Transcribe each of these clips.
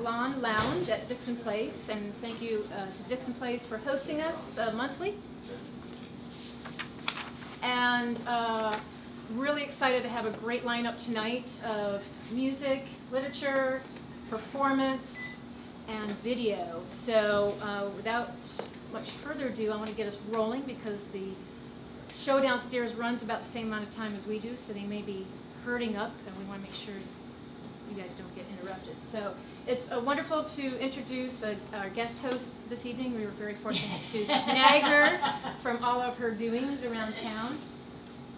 Salon Lounge at Dixon Place, and thank you to Dixon Place for hosting us monthly. And really excited to have a great lineup tonight of music, literature, performance, and video. So without much further ado, I want to get us rolling because the show downstairs runs about the same amount of time as we do, so they may be herding up, and we want to make sure you guys don't get interrupted. So it's wonderful to introduce our guest host this evening. We were very fortunate to snag her from all of her doings around town.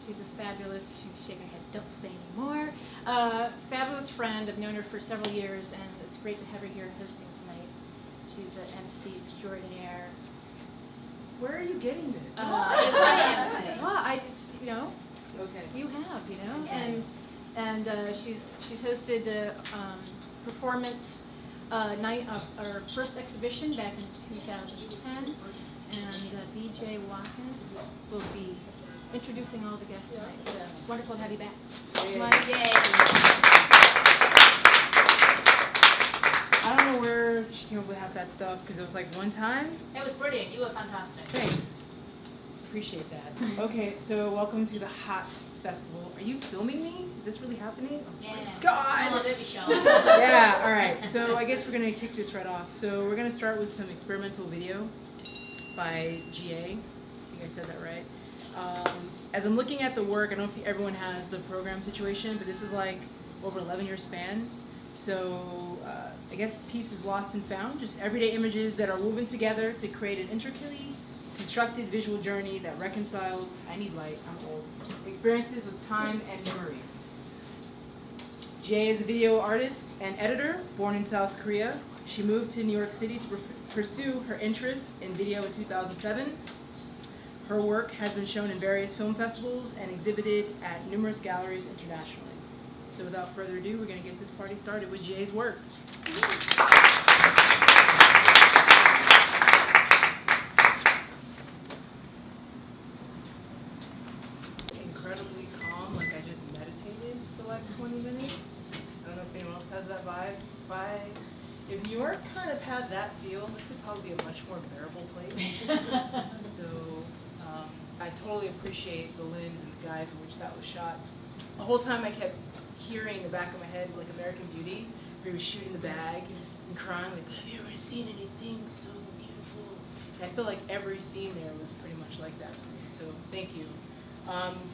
She's a fabulous, she's shaking her head, don't say anymore. Fabulous friend. I've known her for several years, and it's great to have her here hosting tonight. She's an MC extraordinaire. Where are you getting this? Well, I just, Okay. you have, and she's hosted the performance night of our first exhibition back in 2010, and BJ Watkins will be introducing all the guests tonight. So it's wonderful to have you back. Yay. I don't know where she came up with half that stuff because it was like one time. It was brilliant. You were fantastic. Thanks. Appreciate that. Okay, so welcome to the Hot Festival. Are you filming me? Is this really happening? Oh Yeah. my God. Oh, don't be shy. Yeah, all right. So I guess we're going to kick this right off. So we're going to start with some experimental video by GA. I think I said that right. As I'm looking at the work, I don't know if everyone has the program situation, but this is like over 11-year span. So I guess the piece is lost and found, just everyday images that are woven together to create an intricately constructed visual journey that reconciles, I need light, I'm old, experiences with time and memory. Jay is a video artist and editor, born in South Korea. She moved to New York City to pursue her interest in video in 2007. Her work has been shown in various film festivals and exhibited at numerous galleries internationally. So without further ado, we're going to get this party started with Jay's work. Incredibly calm, like I just meditated for like 20 minutes. I don't know if anyone else has that vibe. If New York kind of had that feel, this would probably be a much more bearable place. So I totally appreciate the lens and the guise in which that was shot. The whole time I kept hearing in the back of my head like American Beauty, where he was shooting the bag and crying like, have you ever seen anything so beautiful? And I feel like every scene there was pretty much like that for me, so thank you.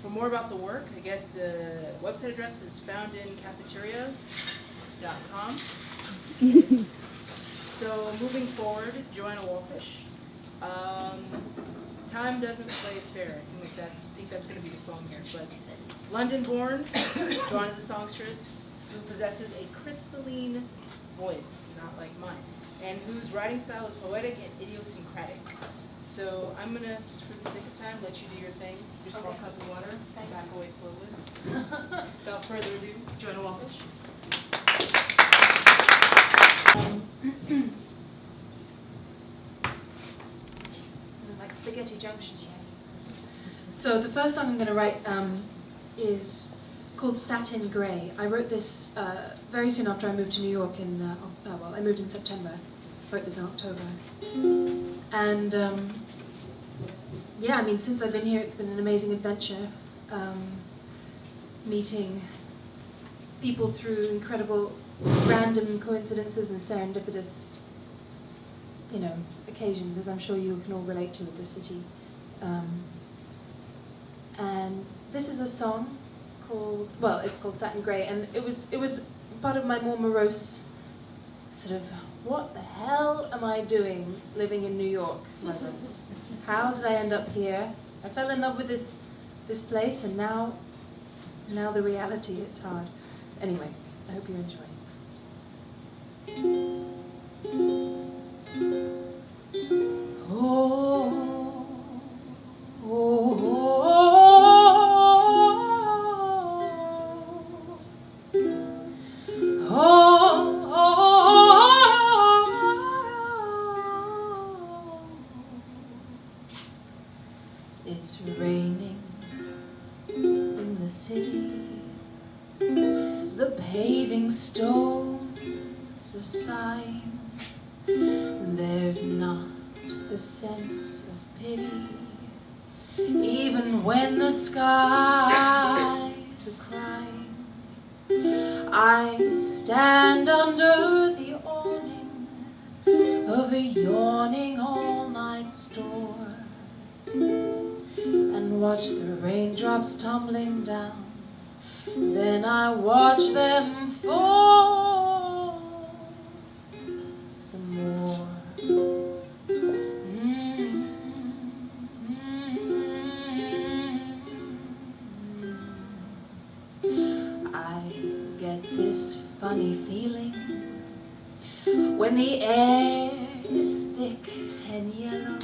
For more about the work, I guess the website address is found in cafeteria.com. So moving forward, Joanna Wolfish. Time doesn't play fair. I think that's going to be the song here. But London-born, Joanna is a songstress who possesses a crystalline voice, not like mine, and whose writing style is poetic and idiosyncratic. So I'm going to, just for the sake of time, let you do your thing. Just pour a cup of water and back away slowly. Without further ado, Joanna Wolfish. Like Spaghetti Junction. So the first song I'm going to write is called Satin Grey. I wrote this very soon after I moved to New York I moved in September. I wrote this in October. And yeah, I mean, since I've been here, it's been an amazing adventure. Meeting people through incredible random coincidences and serendipitous, occasions, as I'm sure you can all relate to with the city. And this is a song it's called Satin Grey, and it was part of my more morose sort of, what the hell am I doing living in New York moments? How did I end up here? I fell in love with this place, and now the reality, it's hard. Anyway, I hope you enjoy. It's raining in the city. The paving stones are sign. There's not the sense of pity, even when the skies are crying. I stand under the awning of a yawning all-night store and watch the raindrops tumbling down. Then I watch them fall some more. I get this funny feeling when the air is thick and yellow.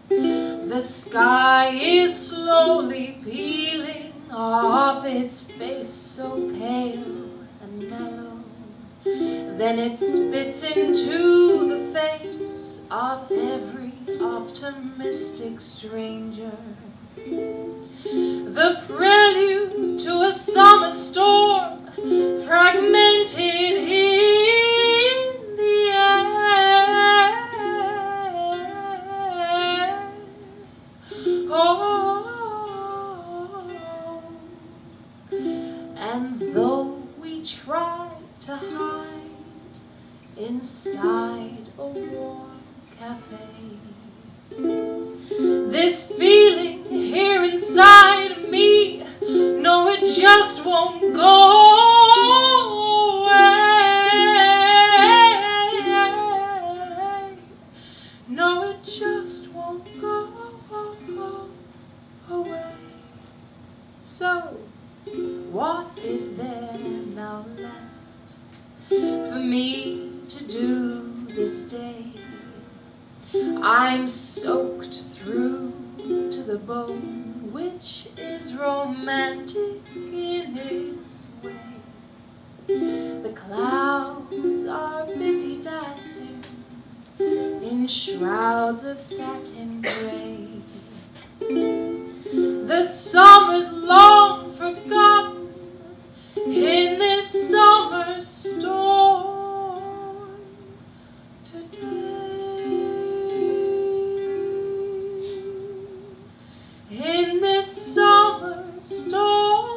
The sky is slowly peeling off its face so pale and mellow. Then it spits into the face of every optimistic stranger. The prelude to a summer storm, fragmented in the air. Oh, and though we try to hide inside a warm cafe, this feeling here inside of me, no, it just won't go away. No, it just won't go away. So, what is there now left for me to do this day? I'm soaked through to the bone, which is romantic in its way. The clouds are busy dancing in shrouds of satin gray. The summer's long forgotten in this summer storm today. In this summer storm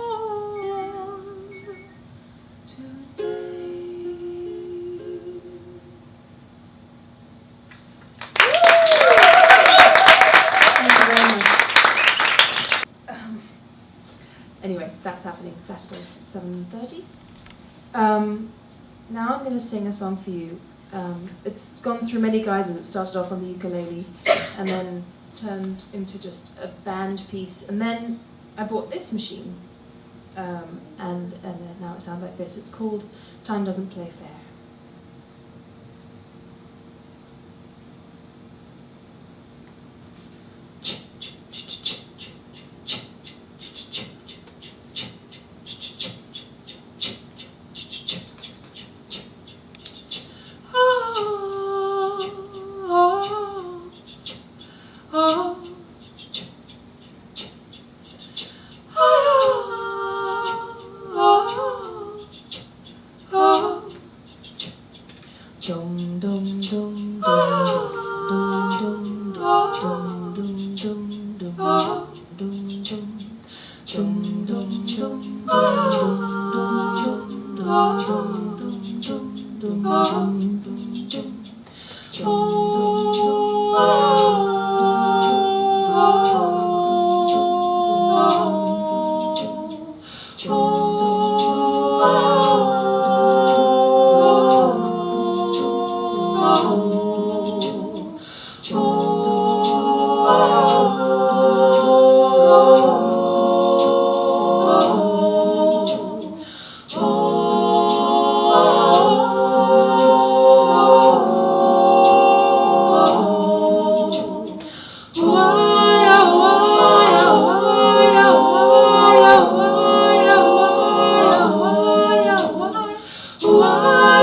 today. Thank you very much. Anyway, that's happening Saturday at 7:30. Now I'm going to sing a song for you. It's gone through many guises. It started off on the ukulele and then turned into just a band piece. And then I bought this machine and now it sounds like this. It's called Time Doesn't Play Fair. Dum dum dum dum dum dum dum dum dum dum dum dum dum dum why,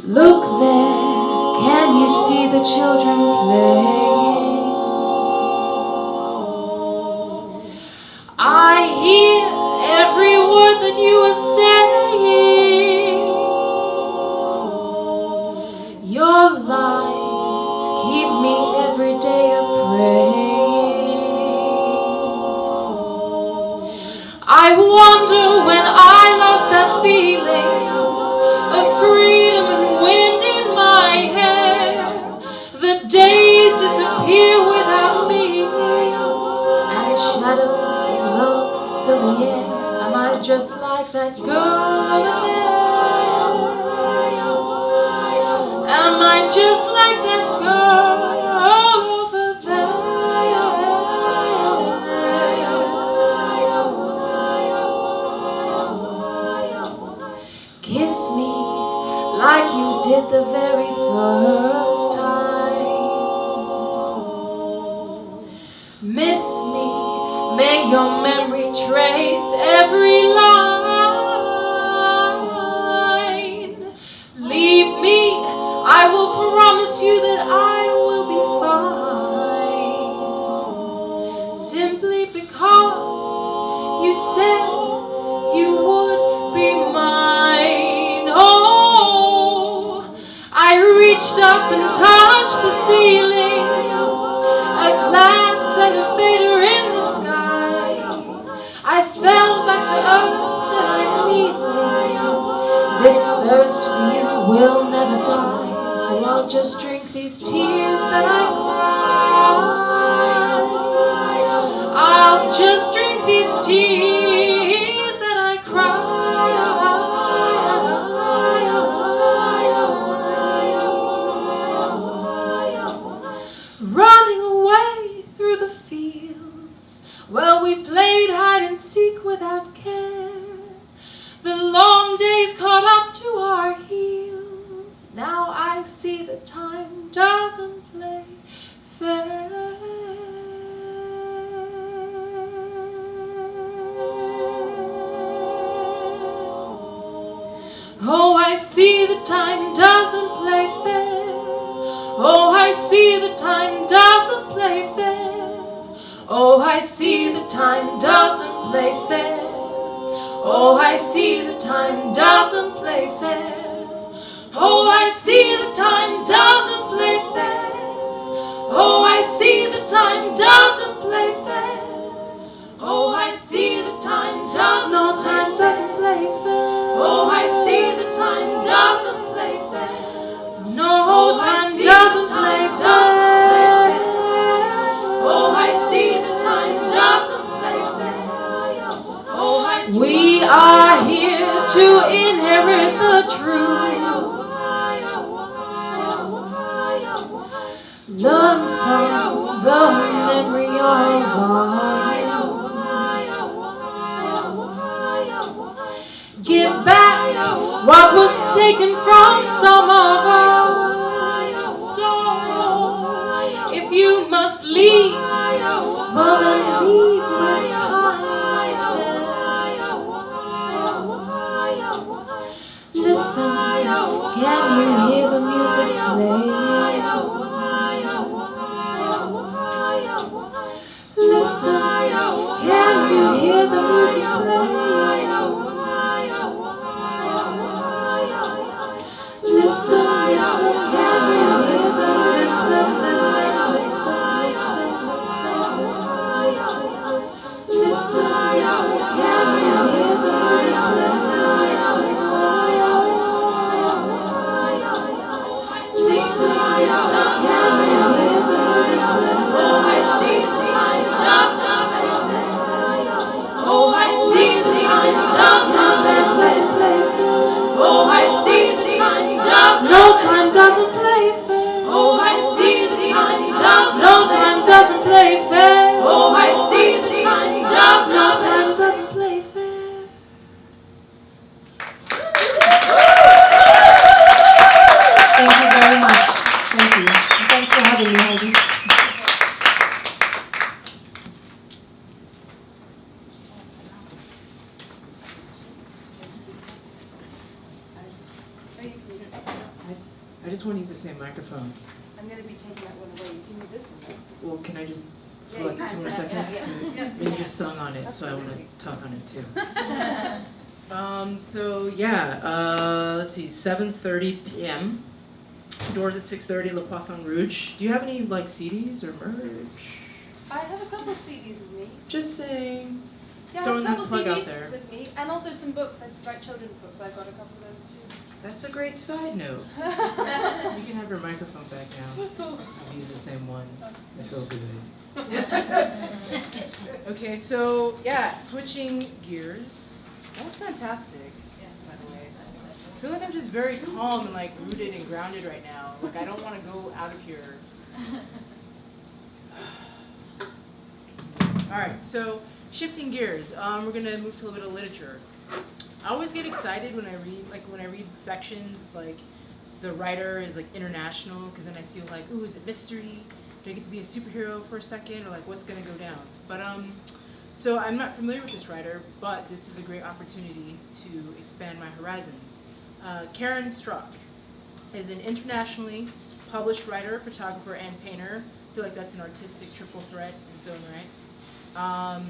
Look there, can you see the children playing? I hear every word that you are saying. Your lies keep me every day a-praying. I wonder when I lost that feeling of freedom and wind in my hair. The days disappear without meaning, and shadows in love fill the air. Am I just like that girl over there? Am I just like that girl over there? Kiss me like you did the very first time. Miss me, may your memory trace every line. Leave me, I will promise you that I will be fine. Simply because you said you would be mine. Oh, I reached up and touched the ceiling, a glass elevator in the sky. I fell back to earth and I'm kneeling. This thirst for you will never die, so I'll just drink these tears that I cry. I'll just drink these tears that I cry. Running away through the fields, well, we played hide and seek without care. The long days caught up to our heels. Now I see that time doesn't play fair. Oh, I see that time doesn't play fair. Oh, I see that time doesn't play fair. Oh, I see that time doesn't play fair. Oh, I see that time doesn't play fair. Oh, I see that time doesn't play fair. Oh, I see that time doesn't play fair. Oh, I see that time doesn't. No, time doesn't play fair. Oh, I see that time doesn't play fair. No, time doesn't play fair. Oh, I see that time doesn't play fair. Oh, I see. We are here to inherit the truth. Learn from the memory of our youth. Give back what was taken from some of us. So, if you must leave, well then leave with kindness. Listen, can you hear the music play? Listen, can you hear the music play? Listen, listen, can you listen, listen, listen, listen, listen, listen, listen, listen, can you hear the music play? Listen, can you hear the music play? Oh, I see the time doesn't play fair. Oh, I see the time doesn't play fair. Oh, I see the time doesn't. No, time doesn't play fair. Oh, I see the time doesn't. No, time doesn't play fair. Oh, I see the time doesn't. No, time doesn't play fair. Thank you very much. Thank you. Thanks for having me, Heidi. I I just want to use the same microphone. I'm going to be taking that one away. You can use this one, though. Well, can I just, Yeah, for you like can. 2 more Yeah, seconds? yeah, Because yes, you you just can. sung on it, so I want Absolutely. to talk on it too. So yeah, let's see, 7:30 p.m. Doors at 6:30, Le Poisson Rouge. Do you have any like CDs or merch? I have a couple CDs with me. Just saying. Yeah, I have Throwing a that couple plug out CDs there. with me. And also some books. I write children's books. I've got a couple of those too. That's a great side note. You can have your microphone back now. I'll use the same one. I feel good. Okay, so yeah, switching gears. That was fantastic, by the way. I feel like I'm just very calm and like rooted and grounded right now. Like I don't want to go out of here. All right, so shifting gears, we're gonna move to a little bit of literature. I always get excited when I read sections like the writer is like international, because then I feel like, ooh, is it mystery? Do I get to be a superhero for a second, or like what's gonna go down? But so I'm not familiar with this writer, but this is a great opportunity to expand my horizons. Karen Struck is an internationally published writer, photographer, and painter. I feel like that's an artistic triple threat in its own right.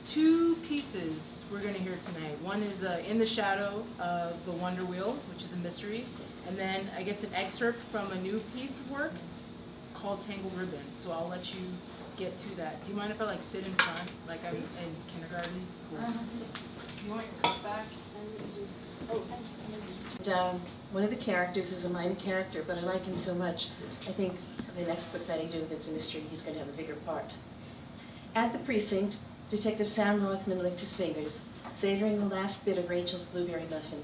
Two pieces we're going to hear tonight. One is In the Shadow of the Wonder Wheel, which is a mystery, and then I guess an excerpt from a new piece of work called Tangled Ribbons. So I'll let you get to that. Do you mind if I like sit in front, like I'm in kindergarten? Cool. Do you want your cup back? Oh, thank you. And, one of the characters is a minor character, but I like him so much. I think the next book that I do that's a mystery, he's going to have a bigger part. At the precinct, Detective Sam Rothman licked his fingers, savoring the last bit of Rachel's blueberry muffin.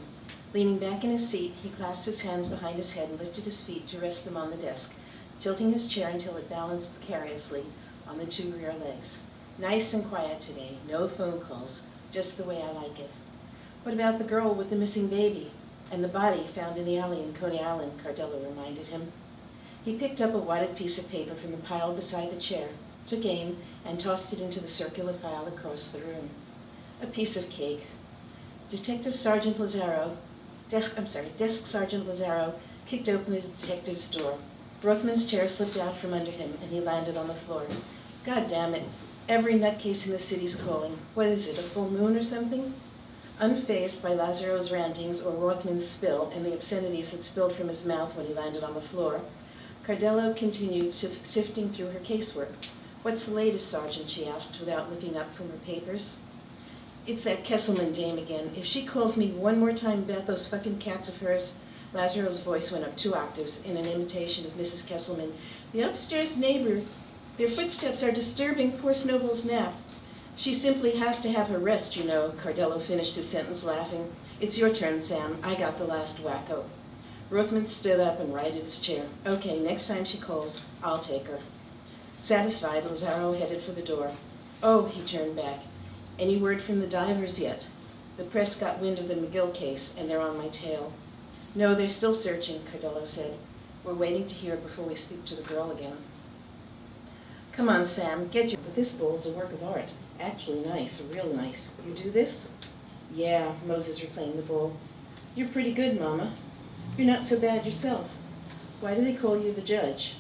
Leaning back in his seat, he clasped his hands behind his head and lifted his feet to rest them on the desk, tilting his chair until it balanced precariously on the two rear legs. Nice and quiet today, no phone calls, just the way I like it. What about the girl with the missing baby? And the body found in the alley in Coney Island, Cardello reminded him. He picked up a wadded piece of paper from the pile beside the chair, took aim, and tossed it into the circular file across the room. A piece of cake. Desk Sergeant Lazaro kicked open the detective's door. Rothman's chair slipped out from under him, and he landed on the floor. God damn it. Every nutcase in the city's calling. What is it, a full moon or something? Unfazed by Lazaro's rantings or Rothman's spill and the obscenities that spilled from his mouth when he landed on the floor, Cardello continued sifting through her casework. What's the latest, Sergeant? She asked without looking up from her papers. It's that Kesselman dame again. If she calls me one more time about those fucking cats of hers. Lazaro's voice went up 2 octaves in an imitation of Mrs. Kesselman. The upstairs neighbor, their footsteps are disturbing poor Snowball's nap. She simply has to have her rest, you know, Cardello finished his sentence laughing. It's your turn, Sam. I got the last wacko. Rothman stood up and righted his chair. Okay, next time she calls, I'll take her. Satisfied, Lazaro headed for the door. Oh, he turned back. Any word from the divers yet? The press got wind of the McGill case, and they're on my tail. No, they're still searching, Cardello said. We're waiting to hear before we speak to the girl again. Come on, Sam, get your... But this bowl's a work of art. Actually nice, real nice. You do this? Yeah, Moses reclaimed the bowl. You're pretty good, Mama. You're not so bad yourself. Why do they call you the judge?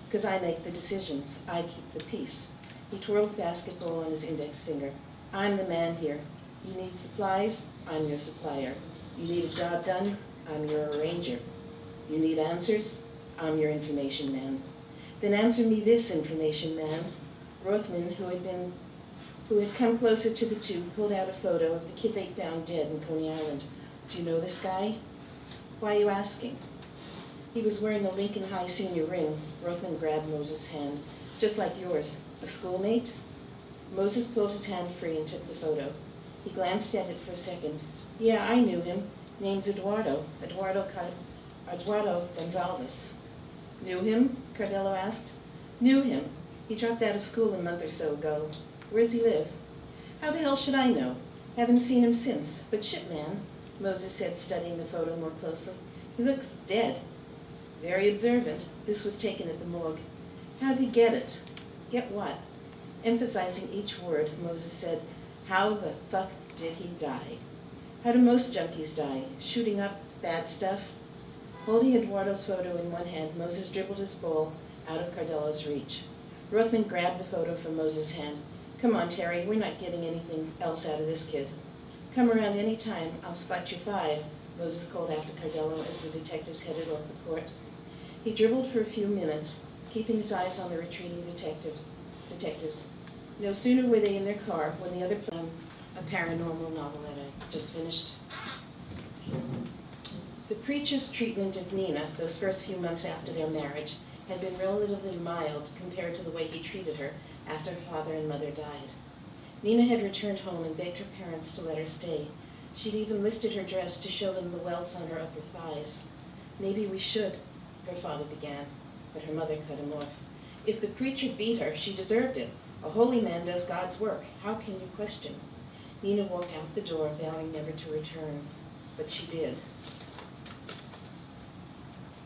Because I make the decisions. I keep the peace. He twirled the basketball on his index finger. I'm the man here. You need supplies? I'm your supplier. You need a job done? I'm your arranger. You need answers? I'm your information man. Then answer me this, information man. Rothman, who had come closer to the two, pulled out a photo of the kid they found dead in Coney Island. Do you know this guy? Why are you asking? He was wearing a Lincoln High senior ring. Rothman grabbed Moses' hand. Just like yours. A schoolmate? Moses pulled his hand free and took the photo. He glanced at it for a second. Yeah, I knew him. Name's Eduardo. Eduardo Gonzalez. Knew him? Cardello asked. Knew him. He dropped out of school a month or so ago. Where's he live? How the hell should I know? Haven't seen him since. But shit, man, Moses said, studying the photo more closely. He looks dead. Very observant. This was taken at the morgue. How'd he get it? Get what? Emphasizing each word, Moses said, how the fuck did he die? How do most junkies die? Shooting up bad stuff? Holding Eduardo's photo in one hand, Moses dribbled his bowl out of Cardella's reach. Rothman grabbed the photo from Moses' hand. Come on, Terry, we're not getting anything else out of this kid. Come around any time, I'll spot you 5, Moses called after Cardella as the detectives headed off the court. He dribbled for a few minutes, keeping his eyes on the retreating detectives. No sooner were they in their car when the other a paranormal novel that I just finished. The preacher's treatment of Nina, those first few months after their marriage, had been relatively mild compared to the way he treated her after her father and mother died. Nina had returned home and begged her parents to let her stay. She'd even lifted her dress to show them the welts on her upper thighs. Maybe we should, her father began, but her mother cut him off. If the preacher beat her, she deserved it. A holy man does God's work. How can you question? Nina walked out the door, vowing never to return, but she did.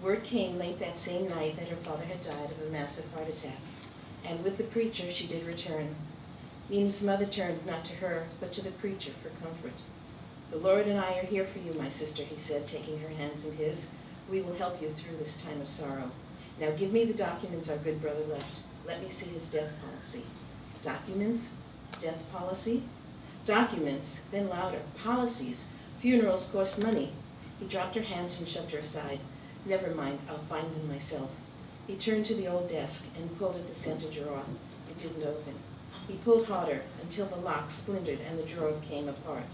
Word came late that same night that her father had died of a massive heart attack, and with the preacher she did return. Nina's mother turned not to her, but to the preacher for comfort. The Lord and I are here for you, my sister, he said, taking her hands in his. We will help you through this time of sorrow. Now give me the documents our good brother left. Let me see his death policy. Documents? Death policy? Documents, then louder. Policies. Funerals cost money. He dropped her hands and shoved her aside. Never mind, I'll find them myself. He turned to the old desk and pulled at the center drawer. It didn't open. He pulled harder until the lock splintered and the drawer came apart.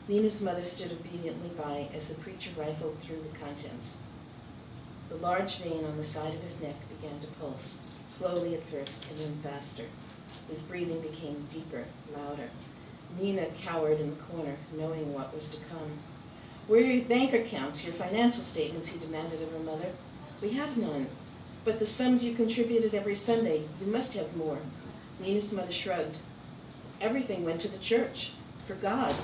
Nina's mother stood obediently by as the preacher rifled through the contents. The large vein on the side of his neck began to pulse, slowly at first and then faster. His breathing became deeper, louder. Nina cowered in the corner, knowing what was to come. Where are your bank accounts, your financial statements, he demanded of her mother. We have none. But the sums you contributed every Sunday, you must have more. Nina's mother shrugged. Everything went to the church, for God.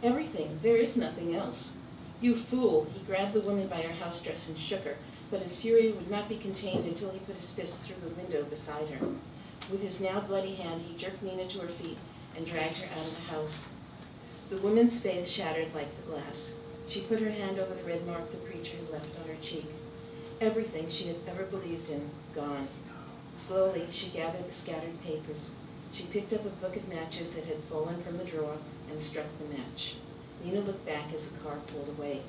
Everything. There is nothing else. You fool. He grabbed the woman by her house dress and shook her, but his fury would not be contained until he put his fist through the window beside her. With his now bloody hand, he jerked Nina to her feet and dragged her out of the house. The woman's face shattered like the glass. She put her hand over the red mark the preacher had left on her cheek. Everything she had ever believed in, gone. Slowly, she gathered the scattered papers. She picked up a book of matches that had fallen from the drawer and struck the match. Nina looked back as the car pulled away.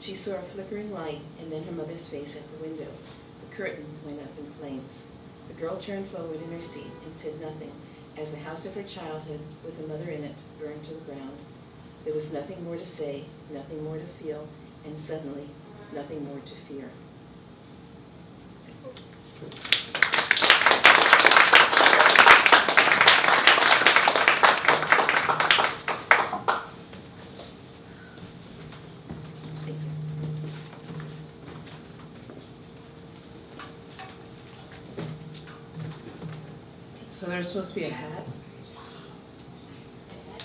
She saw a flickering light and then her mother's face at the window. The curtain went up in flames. The girl turned forward in her seat and said nothing as the house of her childhood, with a mother in it, burned to the ground. There was nothing more to say, nothing more to feel, and suddenly, nothing more to fear. Thank you. So there's supposed to be a hat?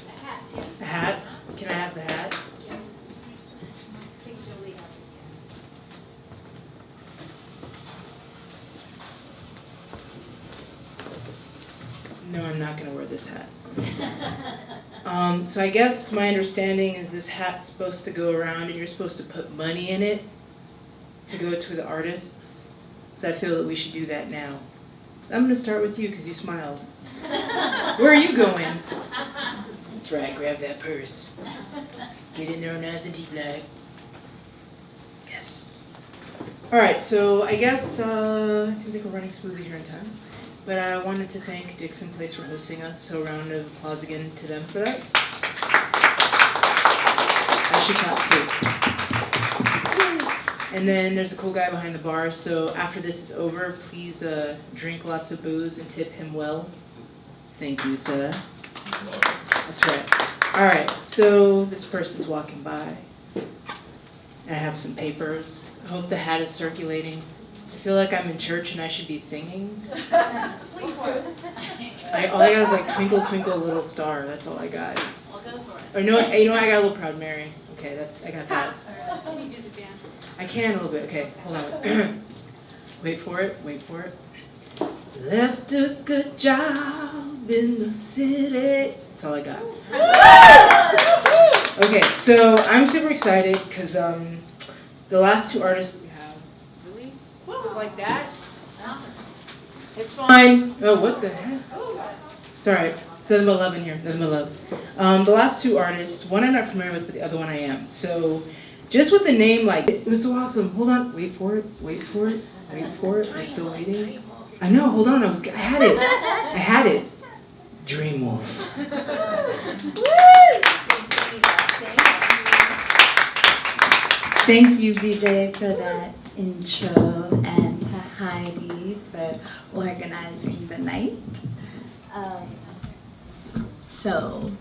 The hat, yes. A hat? Can I have the hat? Yes. I think Jolie has it. No, I'm not going to wear this hat. So I guess my understanding is this hat's supposed to go around and you're supposed to put money in it to go to the artists. So I feel that we should do that now. So I'm going to start with you because you smiled. Where are you going? That's right, grab that purse. Get in there on Azantine flag. Yes. All right, so I guess it seems like we're running smoothly here in time. But I wanted to thank Dixon Place for hosting us, so a round of applause again to them for that. I should clap too. And then there's a cool guy behind the bar, so after this is over, please drink lots of booze and tip him well. Thank you, sir. That's right. All right, so this person's walking by. I have some papers. I hope the hat is circulating. I feel like I'm in church and I should be singing. Please do. All I got is like Twinkle Twinkle Little Star. That's all I got. I'll go for it. Or no, you know what? I got a little Proud Mary. Okay, I got that. Can you do the dance? I can a little bit. Okay, hold on. Wait for it. Wait for it. Left a good job in the city. That's all I got. Okay, so I'm super excited because The last two artists we have. Really? It's like that? It's fine. Oh, what the heck? It's all right. It's nothing but love in here. Nothing but love. The last two artists, one I'm not familiar with, but the other one I am. So, just with the name, like, it was so awesome. Hold on. Wait for it. Wait for it. Wait for it. I'm still waiting. I know. Hold on. I had it. I had it. Dreamwolf. Thank you, BJ, for that intro, and to Heidi for organizing the night. So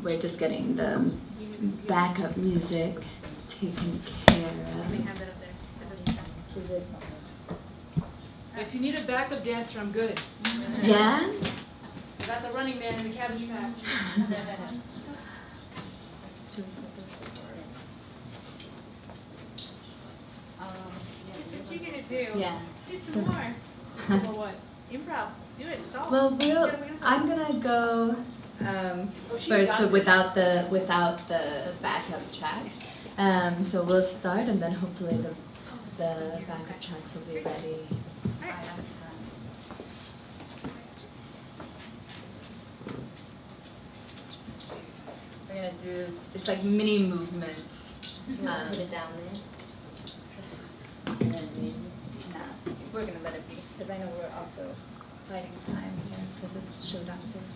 we're just getting the backup music taken care of. Is it? If you need a backup dancer, I'm good. Yeah? I got the Running Man in the Cabbage Patch. That's what you're gonna do. Yeah. Do So- some more. Some more what? Improv. Do it. Stall. Well, I'm gonna go first, so without the backup track. So we'll start, and then hopefully the backup tracks will be ready. We're gonna do, it's like mini movements. Put it down there. And then we're gonna let it be, because I know we're also fighting time here, because it's show downstairs.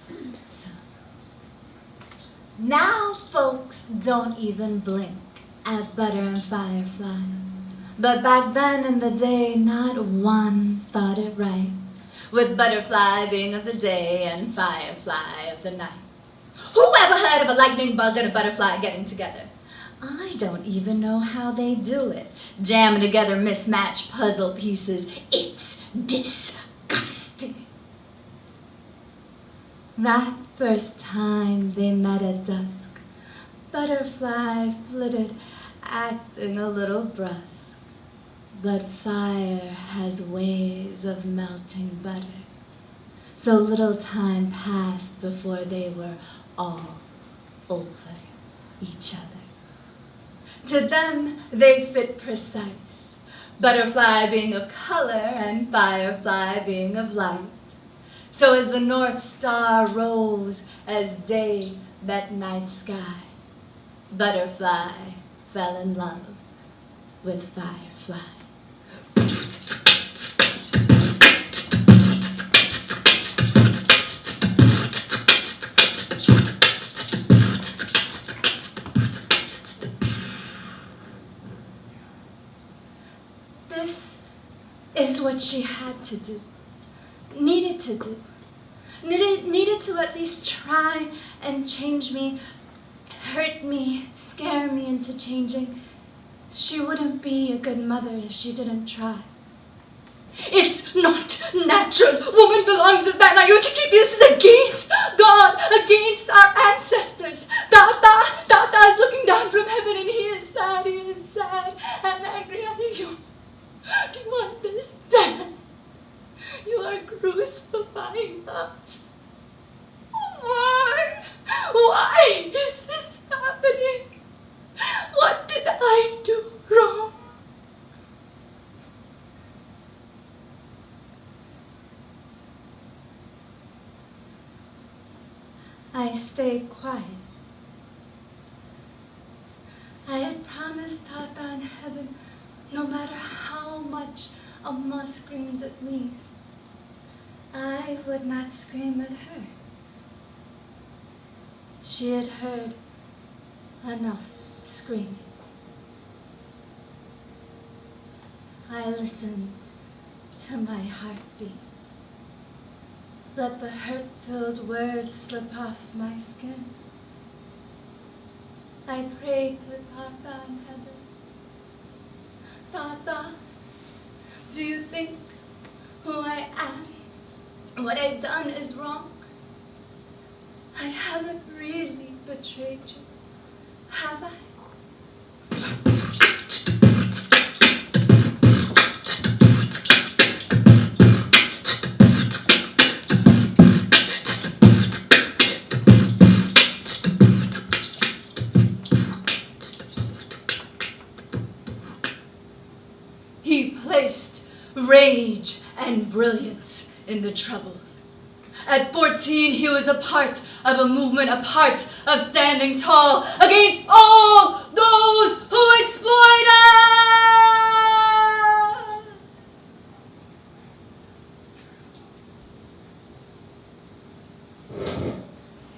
So. Now folks don't even blink at Butter and Firefly. But back then in the day, not one thought it right, with Butterfly being of the day and Firefly of the night. Who ever heard of a lightning bug and a butterfly getting together? I don't even know how they do it. Jamming together mismatched puzzle pieces. It's disgusting. That first time they met at dusk, Butterfly flitted, acting a little brusque. But fire has ways of melting butter. So little time passed before they were all over each other. To them, they fit precise, Butterfly being of color and Firefly being of light. So as the North Star rose as day met night sky, Butterfly fell in love with Firefly. This is what she had to do, needed to do, needed to at least try and change me, hurt me, scare me into changing. She wouldn't be a good mother if she didn't try. It's not natural. Woman belongs with man. Now you keep this is against God, against our ancestors. Tata is looking down from heaven and he is sad and angry at you. Do you understand? You are crucifying us. Why? Why is this happening? What did I do wrong? I stayed quiet. I had promised Tata in heaven, no matter how much Amma screamed at me, I would not scream at her. She had heard enough screaming. I listened to my heartbeat. Let the hurt-filled words slip off my skin. I prayed to Tata in heaven. Tata, do you think who I am, what I've done is wrong? I haven't really betrayed you, have I? he placed rage and brilliance in the Troubles. At 14, he was a part of a movement, a part of standing tall against all those who exploit us.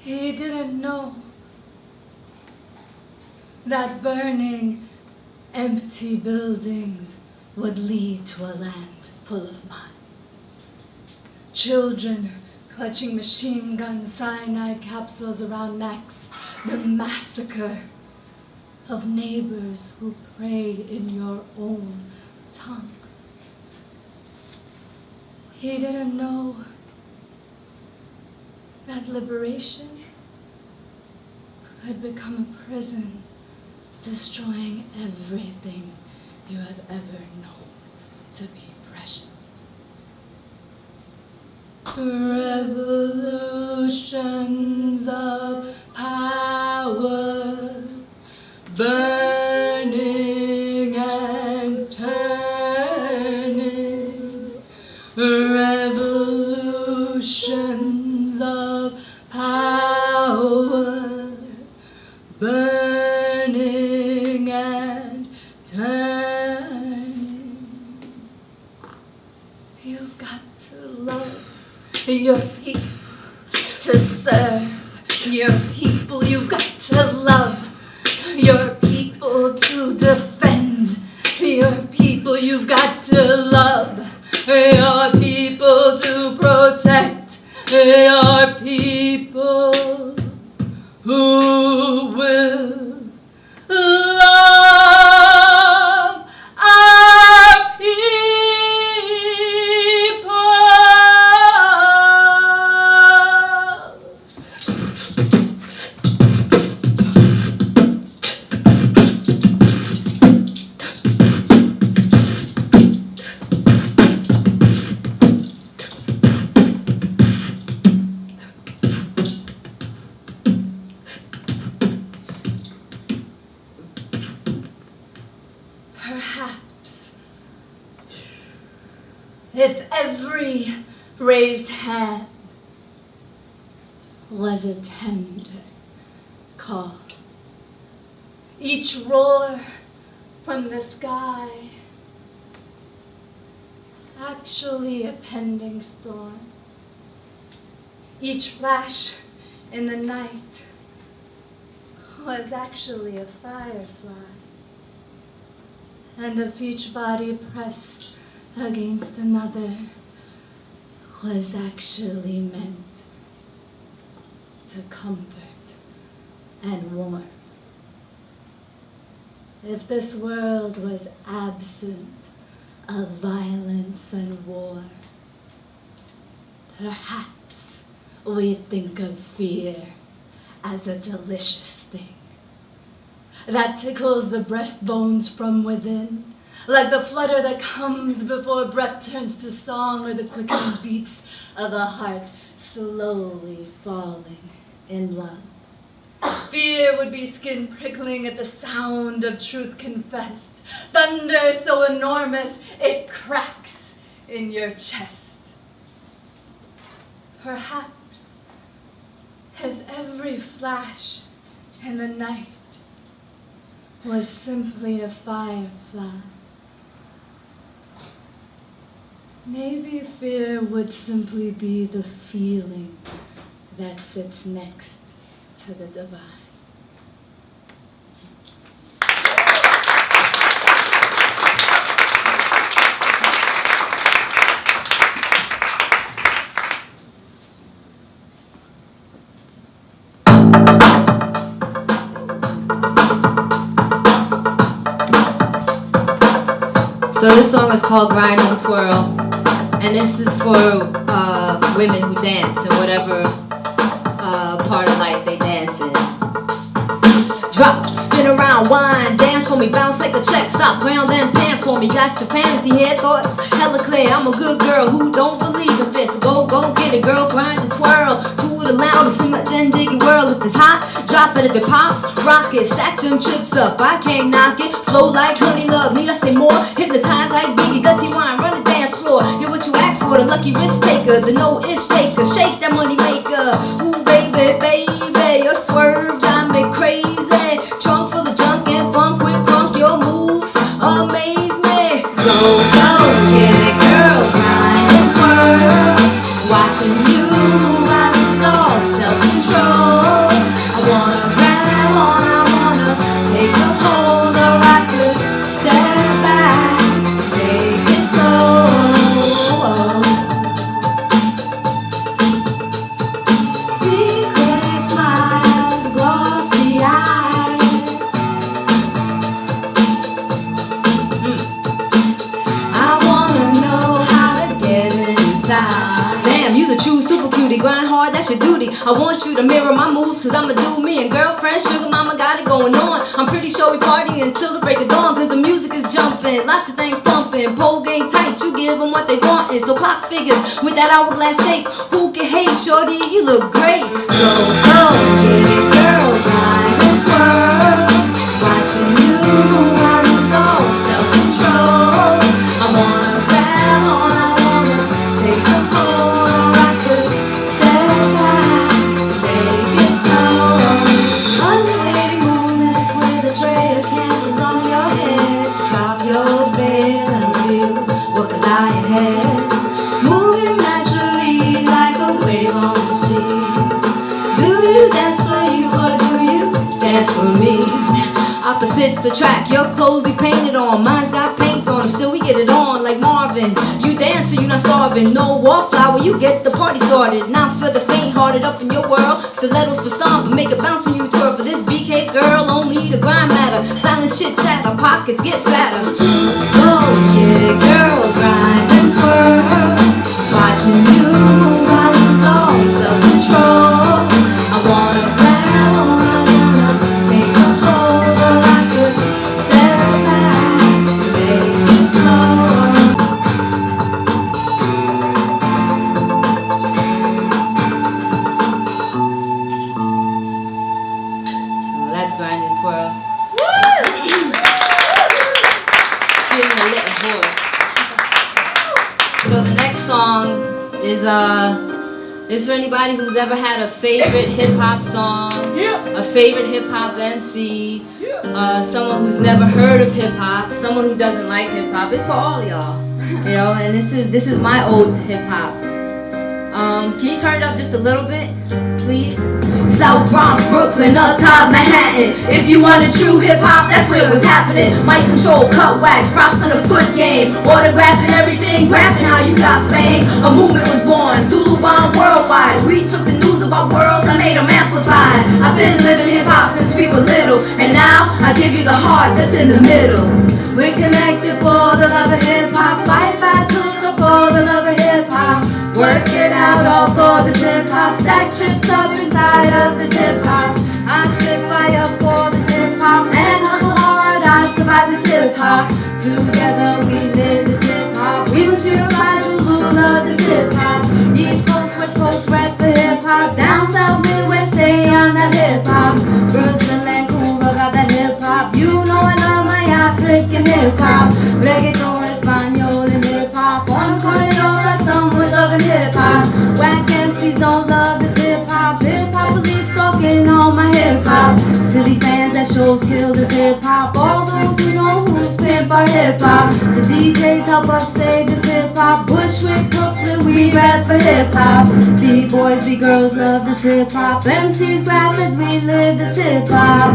He didn't know that burning empty buildings would lead to a land full of mines. Children clutching machine gun cyanide capsules around necks, the massacre of neighbors who prayed in your own tongue. He didn't know that liberation could become a prison, destroying everything you have ever known to be precious. Revolutions of power, burning and turning. Revolutions of power, burning and turning. You've got to love your people, to serve your people. You've got to love your people, to defend your people. You've got to love your people, to protect your people who will love our people. Perhaps if every raised hand was a tender call, each roar from the sky actually a pending storm, each flash in the night was actually a firefly, and if each body pressed against another was actually meant to comfort and warm. If this world was absent of violence and war, perhaps we'd think of fear as a delicious thing that tickles the breastbones from within, like the flutter that comes before breath turns to song, or the quickening beats of a heart slowly falling in love. Fear would be skin prickling at the sound of truth confessed, thunder so enormous it cracks in your chest. Perhaps if every flash in the night was simply a firefly, maybe fear would simply be the feeling that sits next to the divine. So this song is called Grind and Twirl, and this is for women who dance in whatever part of life they dance in. Drop, spin around, whine, dance for me, bounce like a check, stop, ground and pan for me. Got your fantasy head thoughts hella clear. I'm a good girl who don't believe in fits. Go get it, girl, grind and twirl. Do it the loudest in my den diggy world. If it's hot, drop it if it pops. Rock it, stack them chips up. I can't knock it. Flow like honey love. Need I say more? Hypnotize like Biggie, Gutsy Wine. Run the dance floor. Get what you asked for. The lucky risk taker, the no-ish taker. Shake that money maker. Ooh baby, baby, your swerve got me crazy. Trunk full of junk and funk with crunk. Your moves amaze me. Go, go, get it, girl. Grind and twirl. Watching you move, I lose all self-control. I wanna grab on, I wanna take a hold, or I could step back, take it slow. Secret smiles, glossy eyes. I wanna know how to get inside. Damn, you's a true super cutie. Grind hard, that's your duty. I want you to mirror my moves, cause I'ma do me. And girlfriend, sugar mama got it going on. I'm pretty sure we party until the break of dawn, cause the music is jumping, lots of things pumping. Pole game tight, you give them what they want. So clock figures with that hourglass shake. Who can hate, shorty? You look great. Go, go, get it, girl. Grind and twirl. Watching you move, I lose all self-control. I wanna grab on, I wanna take a hold, or I could step back, take it slow. Unlady moments with a tray of candles on your head. Drop your veil and reveal what could lie ahead. Moving naturally like a wave on the sea. Do you dance for you or do you dance for me? Opposites attract, your clothes be painted on. Mine's got paint on them, still we get it on like Marvin. You dancing, you not starving. No wallflower, you get the party started. Not for the faint-hearted up in your world. Stilettos for stomp, make it bounce when you twirl. For this BK girl, only the grind matter. Silence chit-chat, our pockets get fatter. Go, get it, girl, grind and twirl. Watching you move, I lose all self-control. I wanna grab on, I wanna take a hold, or I could step back, take it slow. So let's grind and twirl. Feeling a little horse. So the next song is for anybody who's ever had a favorite hip hop song, a favorite hip hop MC, someone who's never heard of hip hop, someone who doesn't like hip hop. It's for all of y'all, you know. And this is my ode to hip hop. Can you turn it up just a little bit, please? South Bronx, Brooklyn, up top Manhattan. If you want a true hip hop, that's where it was happening. Mic control, cut wax, props on the foot game. Autographing everything, graphing how you got fame. A movement was born, Zulu bomb worldwide. We took the news of our worlds, I made them amplified. I've been living hip hop since we were little, and now I give you the heart that's in the middle. We're connected for the love of hip hop. Fight battles are for the love of hip hop. Work it out all for this hip hop. Stack chips up inside of this hip hop. I spit fire for this hip hop. And hustle hard, I survive this hip hop. Together we live this hip hop. We must unify, Zulu love this hip hop. East Coast, West Coast, rap for hip hop. Down South, Midwest, stay on that hip hop. Brazil and Cuba got that hip hop. You know I love my African hip hop. Reggaeton, Espanol, and hip hop. On the corner, don't like someone's loving hip hop. Whack MCs don't love this hip hop. Hip hop police stalking all my hip hop. Silly fans that shows kill this hip hop. All those who know who's pimp our hip hop. So DJs help us save this hip hop. Bushwick, Brooklyn, we rap for hip hop. B-boys, B-girls love this hip hop. MCs, graphics, we live this hip hop.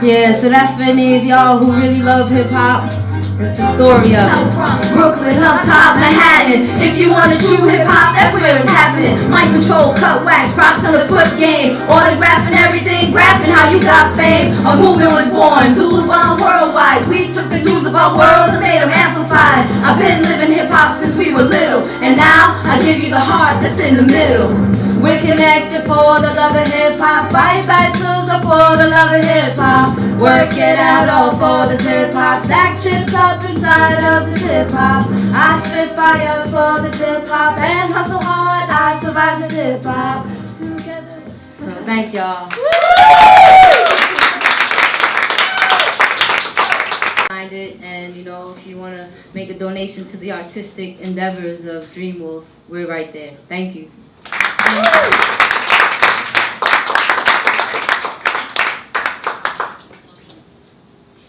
Yeah, so that's for any of y'all who really love hip hop. It's the story of South Bronx, Brooklyn, up top Manhattan. If you want a true hip hop, that's where it's happening. Mic control, cut wax, props on the foot game. Autographing everything, graphing how you got fame. A movement was born, Zulu bomb worldwide. We took the news of our worlds and made them amplified. I've been living hip hop since we were little, and now I give you the heart that's in the middle. We're connected for the love of hip hop. Fight battles are for the love of hip hop. Work it out all for this hip hop. Stack chips up inside of this hip hop. I spit fire for this hip hop and hustle hard. I survive this hip hop. Together So thank y'all. Find it, and you know, if you want to make a donation to the artistic endeavors of Dreamwolf, we're right there. Thank you.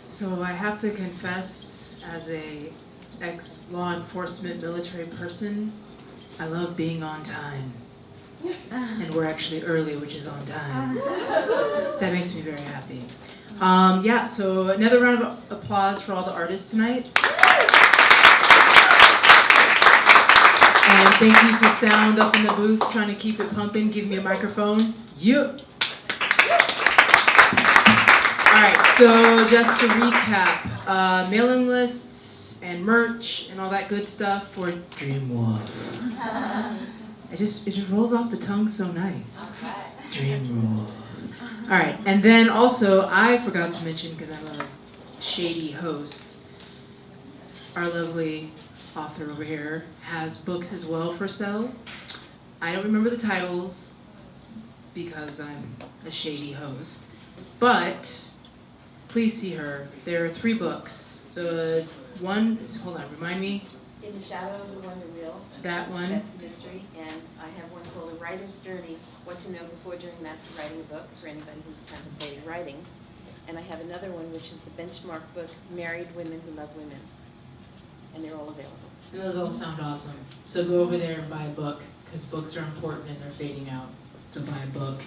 So I have to confess, as a ex-law enforcement military person, I love being on time. And we're actually early, which is on time. So that makes me very happy. Yeah, so another round of applause for all the artists tonight. And thank you to Sound up in the booth, trying to keep it pumping. Give me a microphone. Yep. All right, so just to recap, mailing lists and merch and all that good stuff for Dreamwolf. It just rolls off the tongue so nice. Dreamwolf. All right, and then also I forgot to mention, because I'm a shady host, our lovely author over here has books as well for sale. I don't remember the titles because I'm a shady host, but please see her. There are 3 books. The one, hold on, remind me. In the Shadow of the One Real. That one. That's the mystery. And I have one called A Writer's Journey, What to Know Before, During, and After Writing a Book, for anybody who's contemplating writing. And I have another one, which is the benchmark book, Married Women Who Love Women. And they're all available. And those all sound awesome. So go over there and buy a book, because books are important and they're fading out. So buy a book.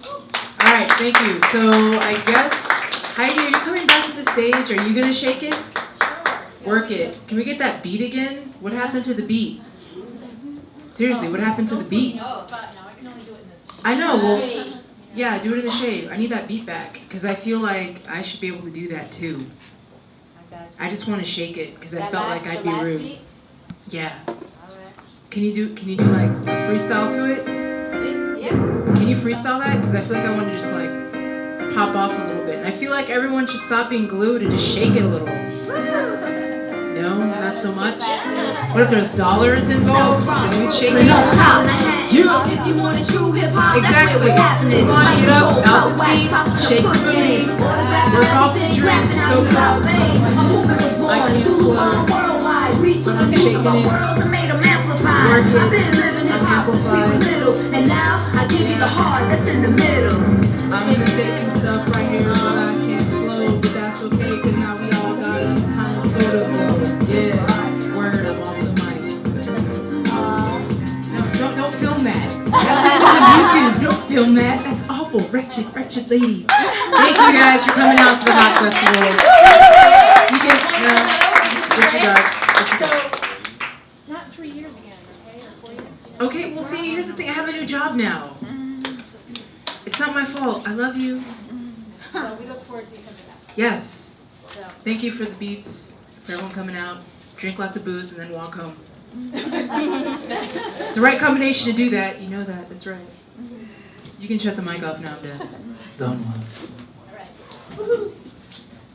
All right, thank you. So I guess, Heidi, are you coming back to the stage? Are you gonna shake it? Work it. Can we get that beat again? What happened to the beat? Seriously, what happened to the beat? I know, well, yeah, do it in the shade. I need that beat back, because I feel like I should be able to do that too. I just want to shake it, because I felt like I'd be rude. Yeah. Can you do like a freestyle to it? Yeah. Can you freestyle that? Because I feel like I want to just like pop off a little bit. And I feel like everyone should stop being glued and just shake it a little. No, not so much. What if there's dollars involved? Then we'd shake it up. If you want a true hip hop, Exactly. Come on, get up, out the seats, shake the booty, work off the drink, so proud. I can't flow. We took I'm the shaking music it. worlds and made them amplified. Work it. I've been living hip hop since we were little, and now I give you the heart that's in the middle. I'm gonna say some stuff right here, but I can't flow, but that's okay, because now we all got it kind of sort of flow. Yeah, word, I'm off the mic. No, don't film that. That's gonna go on YouTube. Don't film that. That's awful. Wretched, wretched lady. Thank you guys for coming out to the Hot Festival. You can, disregard. So, not 3 years again, okay, or 4 years? Okay, well see, here's the thing. I have a new job now. It's not my fault. I love you. So we look forward to you coming back. Yes. So, Thank you for the beats, for everyone coming out. Drink lots of booze and then walk home. It's the right combination to do that. You know that. That's right. You can shut the mic off now, Dad. Done one. all right.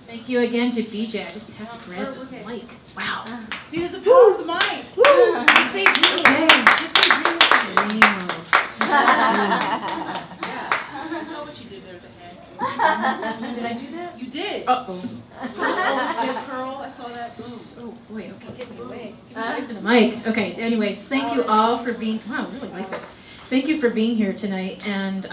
Thank you again to BJ. I just have to grab this mic. Wow. See, there's a power of the mind. Just say Dreamwolf. Okay. Just say Dreamwolf. Dreamwolf. Yeah. I saw what you did there with the head. Did I do that? You did. Uh-oh. Head curl. I saw that. Boom. Oh, boy, okay, get me away. Get me away from the mic. Okay, anyways, thank you all for being, wow, I really like this. Thank you for being here tonight, and